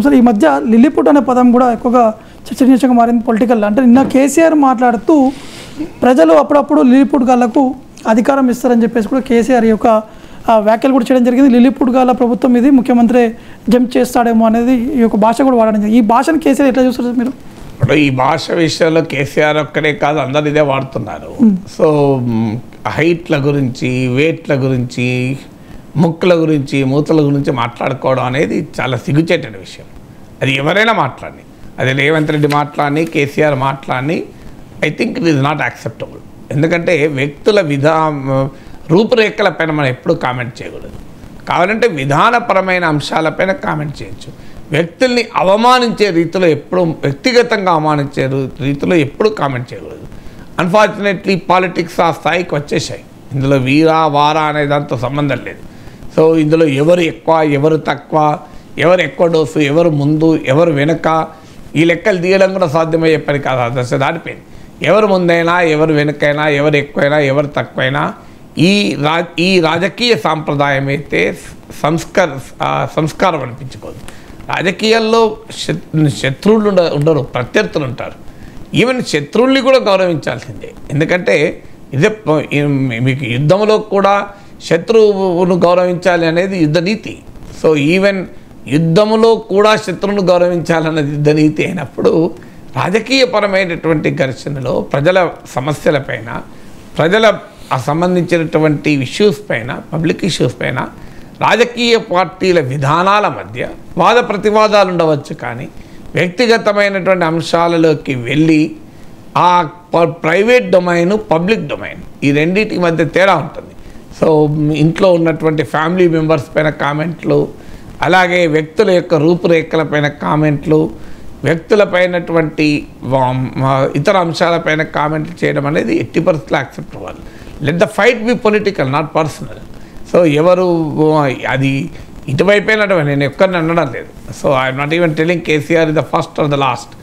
అసలు ఈ మధ్య లిల్లీపుట్ అనే పదం కూడా ఎక్కువగా చర్చనీయాంశంగా మారింది పొలిటికల్. అంటే నిన్న కేసీఆర్ మాట్లాడుతూ ప్రజలు అప్పుడప్పుడు లిల్లీపుట్ గాళ్లకు అధికారం ఇస్తారని చెప్పేసి కూడా కేసీఆర్ యొక్క వ్యాఖ్యలు కూడా చేయడం జరిగింది. లిల్లీపుట్ గాళ్ల ప్రభుత్వం ఇది, ముఖ్యమంత్రి జంప్ చేస్తాడేమో అనేది ఈ యొక్క భాష కూడా వాడడం జరిగింది. ఈ భాషను కేసీఆర్ ఎట్లా చూస్తారు మీరు? ఇప్పుడు ఈ భాష విషయంలో కేసీఆర్ ఒక్కడే కాదు, అందరు ఇదే వాడుతున్నారు. సో హైట్ల గురించి, వెయిట్ల గురించి, ముక్కుల గురించి, మూతల గురించి మాట్లాడుకోవడం అనేది చాలా సిగ్గుచేటైన విషయం. అది ఎవరైనా మాట్లాడి, అది రేవంత్ రెడ్డి మాట్లాడి, కేసీఆర్ మాట్లాడి, I think it is not acceptable. ఎందుకంటే వ్యక్తుల రూపురేఖలపైన మనం ఎప్పుడూ కామెంట్ చేయకూడదు. కావాలంటే విధానపరమైన అంశాలపైన కామెంట్ చేయొచ్చు. వ్యక్తుల్ని అవమానించే రీతిలో ఎప్పుడు, వ్యక్తిగతంగా అవమానించే రీతిలో ఎప్పుడు కామెంట్ చేయకూడదు. అన్ఫార్చునేట్లీ పాలిటిక్స్ ఆ స్థాయికి వచ్చేసాయి. ఇందులో వీరా వారా అనే దాంతో సంబంధం లేదు. సో ఇందులో ఎవరు ఎక్కువ, ఎవరు తక్కువ, ఎవరు ఎక్కువ డోసు, ఎవరు ముందు, ఎవరు వెనుక, ఈ లెక్కలు తీయడం కూడా సాధ్యమయ్యే పని కాదు. ఆ దశ దాటిపోయింది. ఎవరు ముందైనా, ఎవరు వెనుకైనా, ఎవరు ఎక్కువైనా, ఎవరు తక్కువైనా, ఈ రాజకీయ సాంప్రదాయం అయితే సంస్కారం అనిపించుకోదు. రాజకీయాల్లో శత్రువులు ఉండరు, ప్రత్యర్థులు ఉంటారు. ఈవెన్ శత్రువుల్ని కూడా గౌరవించాల్సిందే. ఎందుకంటే ఇదే మీకు యుద్ధంలో కూడా శత్రువును గౌరవించాలి అనేది యుద్ధ నీతి. సో ఈవెన్ యుద్ధంలో కూడా శత్రువును గౌరవించాలన్నది యుద్ధ నీతి అయినప్పుడు, రాజకీయపరమైనటువంటి ఘర్షణలో ప్రజల సమస్యలపైన, ప్రజల సంబంధించినటువంటి ఇష్యూస్ పైన, పబ్లిక్ ఇష్యూస్ పైన రాజకీయ పార్టీల విధానాల మధ్య వాద ప్రతివాదాలు ఉండవచ్చు. కానీ వ్యక్తిగతమైనటువంటి అంశాలలోకి వెళ్ళి ఆ ప్రైవేట్ డొమైన్, పబ్లిక్ డొమైన్, ఈ రెండింటి మధ్య తేడా ఉంటుంది. సో ఇంట్లో ఉన్నటువంటి ఫ్యామిలీ మెంబర్స్ పైన కామెంట్లు, అలాగే వ్యక్తుల యొక్క రూపురేఖలపైన కామెంట్లు, వ్యక్తులపైనటువంటి ఇతర అంశాలపైన కామెంట్లు చేయడం అనేది ఎట్టి పరిస్థితుల్లో యాక్సెప్ట్ అవ్వాలి. Let the fight be political, not personal. So ఎవరు అది ఇటువైపోయినట్టు నేను ఎక్కడిని అనడం లేదు. So I'm not even telling KCR is the first or the last.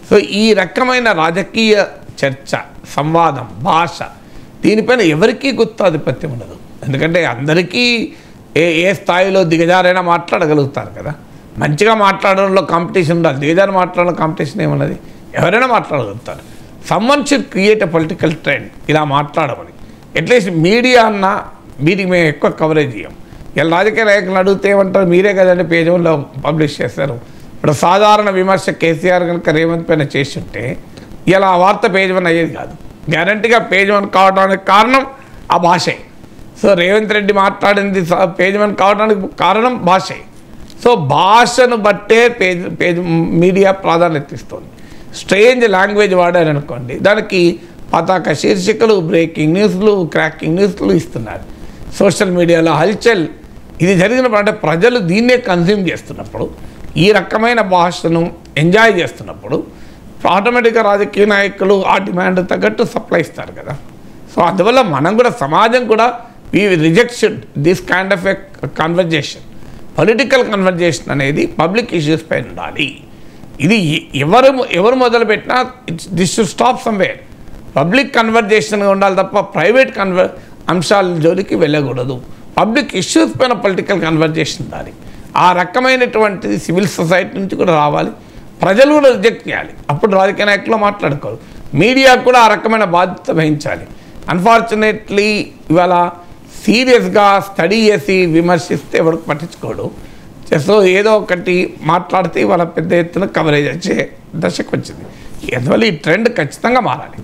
So ఈ రకమైన రాజకీయ చర్చ, సంవాదం, భాష, దీనిపైన ఎవరికీ గుత్తాధిపత్యం ఉండదు. ఎందుకంటే అందరికీ ఏ స్థాయిలో దిగజారైనా మాట్లాడగలుగుతారు కదా. మంచిగా మాట్లాడడంలో కాంపిటీషన్ ఉండాలి, దిగజారు మాట్లాడడంలో కాంపిటీషన్ ఏమన్నది? ఎవరైనా మాట్లాడగలుగుతారు. Someone should create a political trend, ఇలా మాట్లాడమని. అట్లీస్ట్ మీడియా అన్న వీటికి మేము ఎక్కువ కవరేజ్ చేయం. ఇలా రాజకీయ నాయకులను అడిగితే ఏమంటారు, మీరే కదండి పేజ్ 1లో పబ్లిష్ చేస్తారు. ఇప్పుడు సాధారణ విమర్శ కేసీఆర్ కనుక రేవంత్ పైన చేస్తుంటే ఇలా ఆ వార్త పేజ్ 1 అయ్యేది కాదు. గ్యారంటీగా పేజ్ 1 కావడానికి కారణం ఆ భాషే. సో రేవంత్ రెడ్డి మాట్లాడింది పేజ్ 1 కావడానికి కారణం భాషే. సో భాషను బట్టే పేజ్ మీడియా ప్రాధాన్యత ఇస్తుంది. స్ట్రేంజ్ లాంగ్వేజ్ వాడారనుకోండి, దానికి పతాక శీర్షికలు, బ్రేకింగ్ న్యూస్లు, క్రాకింగ్ న్యూస్లు ఇస్తున్నారు. సోషల్ మీడియాలో హల్చల్ ఇది జరిగినప్పుడు, అంటే ప్రజలు దీన్నే కన్జ్యూమ్ చేస్తున్నప్పుడు, ఈ రకమైన భాషను ఎంజాయ్ చేస్తున్నప్పుడు ఆటోమేటిక్గా రాజకీయ నాయకులు ఆ డిమాండ్ తగ్గట్టు సప్లై ఇస్తారు కదా. సో అందువల్ల మనం కూడా, సమాజం కూడా, we reject this kind of a conversation. Political conversation అనేది పబ్లిక్ ఇష్యూస్ పైన ఉండాలి. ఇది ఎవరు మొదలుపెట్టినా this should stop somewhere. Public కన్వర్జేషన్గా ఉండాలి తప్ప ప్రైవేట్ అంశాల జోలికి వెళ్ళకూడదు. పబ్లిక్ ఇష్యూస్ పైన పొలిటికల్ కన్వర్జేషన్ ఉండాలి. ఆ రకమైనటువంటిది సివిల్ సొసైటీ నుంచి కూడా రావాలి. ప్రజలు కూడా రిజెక్ట్ చేయాలి. అప్పుడు రాజకీయ నాయకులు మాట్లాడుకోరు. మీడియా కూడా ఆ రకమైన బాధ్యత వహించాలి. అన్ఫార్చునేట్లీ ఇవాళ సీరియస్గా స్టడీ చేసి విమర్శిస్తే ఎవరికి పట్టించుకోడు. సో ఏదో ఒకటి మాట్లాడితే వాళ్ళ పెద్ద ఎత్తున కవరేజ్ వచ్చే దశకు వచ్చింది. అందువల్ల ఈ ట్రెండ్ ఖచ్చితంగా మారాలి.